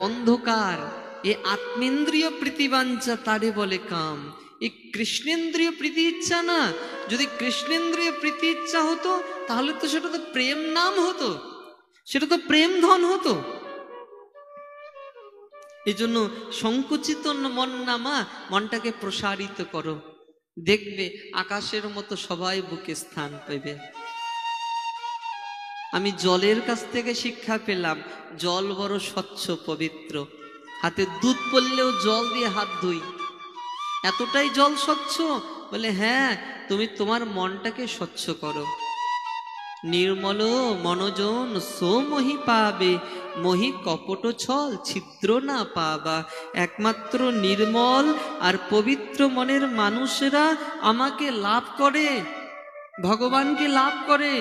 অন্ধকার, এ আত্মেন্দ্রিয় প্রীতিবাঞ্ছা তারে বলে কাম। এই কৃষ্ণেন্দ্রিয় প্রীতি ইচ্ছা না, যদি কৃষ্ণেন্দ্রিয় প্রীতি ইচ্ছা হতো তাহলে তো সেটা তো প্রেম নাম হতো, সেটা তো প্রেম ধন হতো। এই জন্য সংকুচিত মন না মা, মনটাকে প্রসারিত করো, দেখবে আকাশের মতো সবাই বুকে স্থান পাবে। আমি জলের কাছ থেকে শিক্ষা পেলাম, জল বড় স্বচ্ছ পবিত্র, হাতে দুধ পড়লেও জল দিয়ে হাত ধুই, এতটাই জল স্বচ্ছ। বলে হ্যাঁ, তুমি তোমার মনটাকে স্বচ্ছ করো। নির্মল মনোজন সোমহি পাবে, মহি কপট ছল ছিদ্র না পাবা। একমাত্র নির্মল আর পবিত্র মনের মানুষেরা আমাকে লাভ করে, ভগবানকে লাভ করে।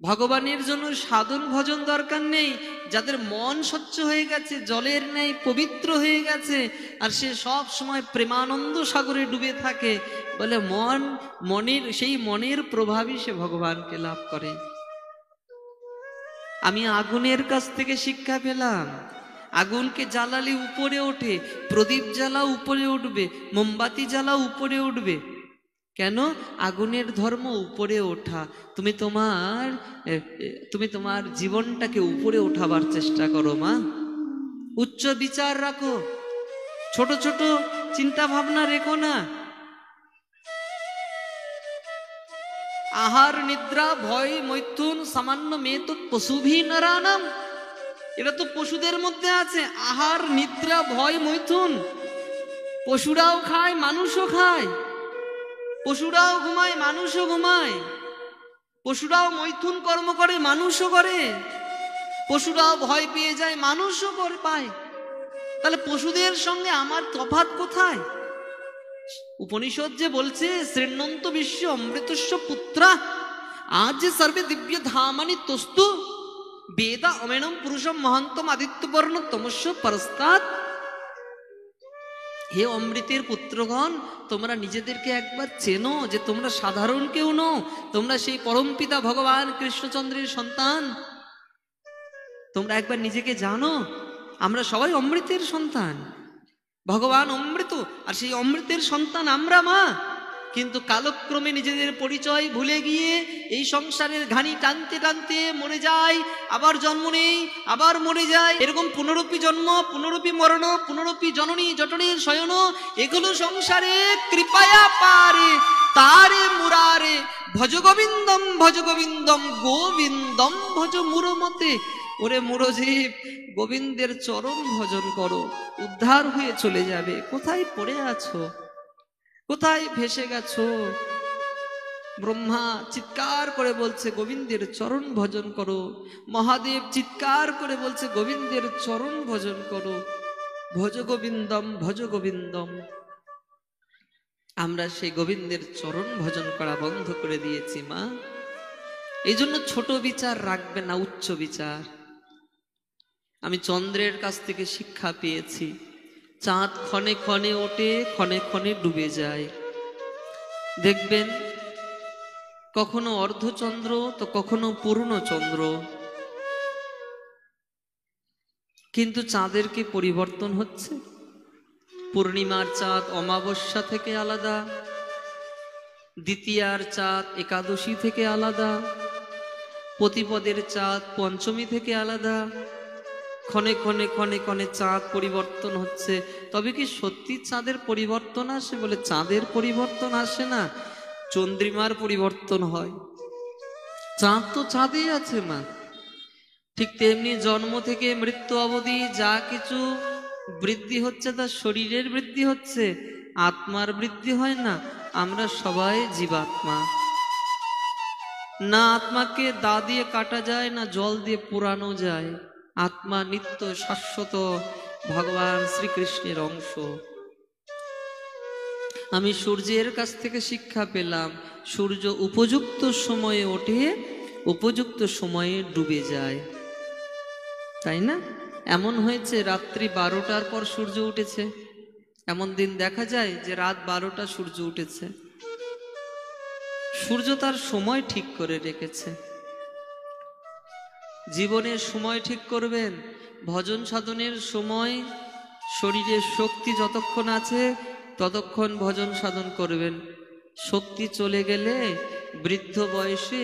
ভগবানের জন্য সাধন ভজন দরকার নেই। যাদের মন স্বচ্ছ হয়ে গেছে, জলের ন্যায় পবিত্র হয়ে গেছে, আর সে সব সময় প্রেমানন্দ সাগরে ডুবে থাকে, বলে মনের সেই মনের প্রভাবই সে ভগবানকে লাভ করে। আমি আগুনের কাছ থেকে শিক্ষা পেলাম, আগুনকে জ্বালালে উপরে ওঠে, প্রদীপ জ্বালা উপরে উঠবে, মোমবাতি জ্বালা উপরে উঠবে। কেন? আগুনের ধর্ম উপরে ওঠা। তুমি তোমার জীবনটাকে উপরে ওঠাবার চেষ্টা করো মা, উচ্চ বিচার রাখো, ছোট ছোট চিন্তা ভাবনা রেখো না। আহার নিদ্রা ভয় মৈথুন সামান্য মেয়ে তো পশুভি নারানাম, এটা তো পশুদের মধ্যে আছে। আহার নিদ্রা ভয় মৈথুন, পশুরাও খায় মানুষও খায়, পশুরাও ঘুমায় মানুষও ঘুমায়, পশুরাও মৈথুন কর্ম করে মানুষও করে, পশুরাও ভয় পেয়ে যায় মানুষও করে পায়। তাহলে পশুদের সঙ্গে আমার তফাৎ কোথায়? উপনিষদ যে বলছে শ্রীণন্ত বিশ্ব অমৃতস্য পুত্রা, আজ যে সর্বে দিব্য ধামানি তস্তু বেদা অমেনম পুরুষম মহান্তম আদিত্যবর্ণ তমস্য পরস্তাৎ। হে অমৃতের পুত্রগণ, তোমরা নিজেদেরকে একবার চেনো যে তোমরা সাধারণ কেউ নও, তোমরা সেই পরমপিতা ভগবান কৃষ্ণচন্দ্রের সন্তান। তোমরা একবার নিজেকে জানো, আমরা সবাই অমৃতের সন্তান, ভগবান অমৃত, আর সেই অমৃতের সন্তান আমরা মা। কিন্তু কালক্রমে নিজেদের পরিচয় ভুলে গিয়ে এই সংসারের ঘানি টানতে টানতে মরে যায়, আবার জন্ম নেই, আবার মরে যায়, এরকম পুনরূপী জন্ম, পুনরূপী মরণ, পুনরূপী জননী জটনীর শয়ন, এগুলো সংসারে কৃপায়া পারে তারে মুরারে ভজ গোবিন্দম ভজ গোবিন্দম গোবিন্দম ভজ মুরমতে। ওরে মুরজীব, গোবিন্দের চরণ ভজন করো, উদ্ধার হয়ে চলে যাবে। কোথায় পড়ে আছো, কোথায় ভেসে গেছো? ব্রহ্মা চিৎকার করে বলছে গোবিন্দের চরণ ভজন করো, মহাদেব চিৎকার করে বলছে গোবিন্দের চরণ ভজন করো, ভজ গোবিন্দম ভজ গোবিন্দম। আমরা সেই গোবিন্দের চরণ ভজন করা বন্ধ করে দিয়েছি মা। এই জন্য ছোট বিচার রাখবে না, উচ্চ বিচার। আমি চন্দ্রের কাছ থেকে শিক্ষা পেয়েছি, চাঁদ ক্ষণে ক্ষণে ওঠে, ক্ষণে ক্ষণে ডুবে যায়। দেখবেন কখনো অর্ধচন্দ্র তো কখনো পূর্ণ চন্দ্র, কিন্তু চাঁদের কি পরিবর্তন হচ্ছে? পূর্ণিমার চাঁদ অমাবস্যা থেকে আলাদা, দ্বিতীয়ার চাঁদ একাদশী থেকে আলাদা, প্রতিপদের চাঁদ পঞ্চমী থেকে আলাদা। ক্ষণে ক্ষণে ক্ষণে ক্ষণে চাঁদ পরিবর্তন হচ্ছে। তবে কি সত্যি চাঁদের পরিবর্তন আসে? বলে চাঁদের পরিবর্তন আসে না, চন্দ্রিমার পরিবর্তন হয়। চাঁদ তো চাঁদেই আছে মা। ঠিক তেমনি জন্ম থেকে মৃত্যু অবধি যা কিছু বৃদ্ধি হচ্ছে তা শরীরের বৃদ্ধি হচ্ছে, আত্মার বৃদ্ধি হয় না। আমরা সবাই জীবাত্মা, না আত্মাকে দা দিয়ে কাটা যায়, না জল দিয়ে পোড়ানো যায়। আত্মা নিত্য শাশ্বত ভগবান শ্রীকৃষ্ণের অংশ। আমি সূর্যের কাছ থেকে শিক্ষা পেলাম, সূর্য উপযুক্ত সময়ে ওঠে, উপযুক্ত সময়ে ডুবে যায়, তাই না? এমন হয়েছে রাত্রি 12টার পর সূর্য উঠেছে, এমন দিন দেখা যায় যে রাত 12টা সূর্য উঠেছে। সূর্য তার সময় ঠিক করে রেখেছে। জীবনের সময় ঠিক করবেন, ভজন সাধনের সময় শরীরে শক্তি যতক্ষণ আছে ততক্ষণ ভজন সাধন করবেন। শক্তি চলে গেলে বৃদ্ধ বয়সে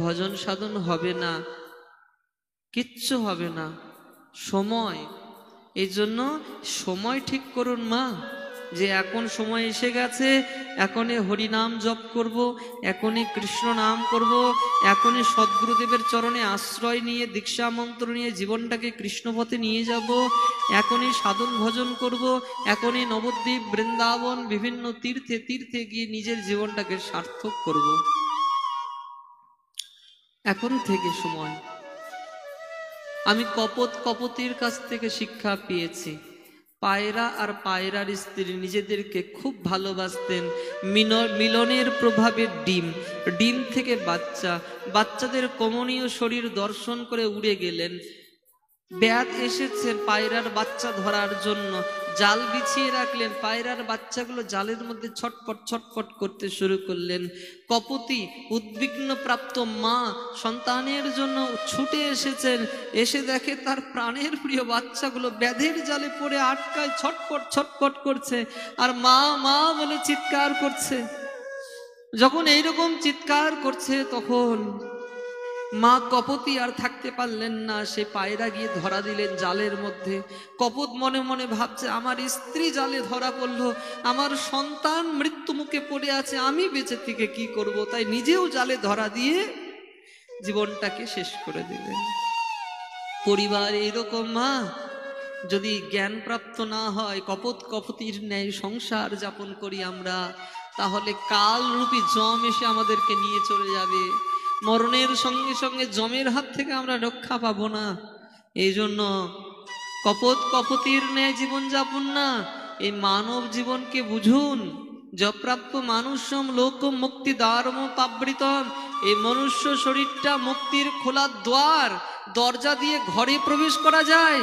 ভজন সাধন হবে না, কিচ্ছু হবে না। সময়, এই জন্য সময় ঠিক করুন মা, যে এখন সময় এসে গেছে, এখনই হরিনাম জপ করব, এখনই কৃষ্ণ নাম করব, এখনই সদ্গুরুদেবের চরণে আশ্রয় নিয়ে দীক্ষা মন্ত্র নিয়ে জীবনটাকে কৃষ্ণপথে নিয়ে যাব, এখনই সাধন ভজন করব, এখনই নবদ্বীপ বৃন্দাবন বিভিন্ন তীর্থে তীর্থে গিয়ে নিজের জীবনটাকে সার্থক করব। এখন থেকে সময়। আমি কপতির কাছ থেকে শিক্ষা পেয়েছি। পায়রা আর পায়রার স্ত্রী নিজেদেরকে খুব ভালোবাসতেন। মিলনের প্রভাবে ডিম থেকে বাচ্চাদের কমনীয় শরীর দর্শন করে উড়ে গেলেন। ব্যাত এসেছে পায়রার বাচ্চা ধরার জন্য, জাল বিছিয়ে রাখলেন, পায়রার বাচ্চাগুলো জালের মধ্যে ছটপট ছটপট করতে শুরু করলেন। কপতি উদ্বিগ্ন প্রাপ্ত মা সন্তানের জন্য ছুটে এসেছেন, এসে দেখে তার প্রাণের প্রিয় বাচ্চাগুলো ব্যাধের জালে পড়ে আটকায় ছটপট ছটপট করছে, আর মা মা বলে চিৎকার করছে। যখন এইরকম চিৎকার করছে তখন মা কপতি আর থাকতে পারলেন না, সে পায়রা গিয়ে ধরা দিলেন জালের মধ্যে। কপত মনে মনে ভাবছে, আমার স্ত্রী জালে ধরা পড়লো, আমার সন্তান মৃত্যু মুখে পড়ে আছে, আমি বেঁচে থেকে কি করব, তাই নিজেও জালে ধরা দিয়ে জীবনটাকে শেষ করে দিলেন। পরিবার এইরকম মা, যদি জ্ঞান প্রাপ্ত না হয়, কপতির ন্যায় সংসার যাপন করি আমরা, তাহলে কালরূপী যম এসে আমাদেরকে নিয়ে চলে যাবে। মরণের সঙ্গে সঙ্গে যমের হাত থেকে আমরা রক্ষা পাবো না। এই জন্য কপতির ন্যায় জীবন যাপন না, এই মানব জীবনকে বুঝুন। যপ্রাপ্য মানুষম লোক মুক্তি দ্বারম পাবৃতম, এই মনুষ্য শরীরটা মুক্তির খোলা দ্বার, দরজা দিয়ে ঘরে প্রবেশ করা যায়।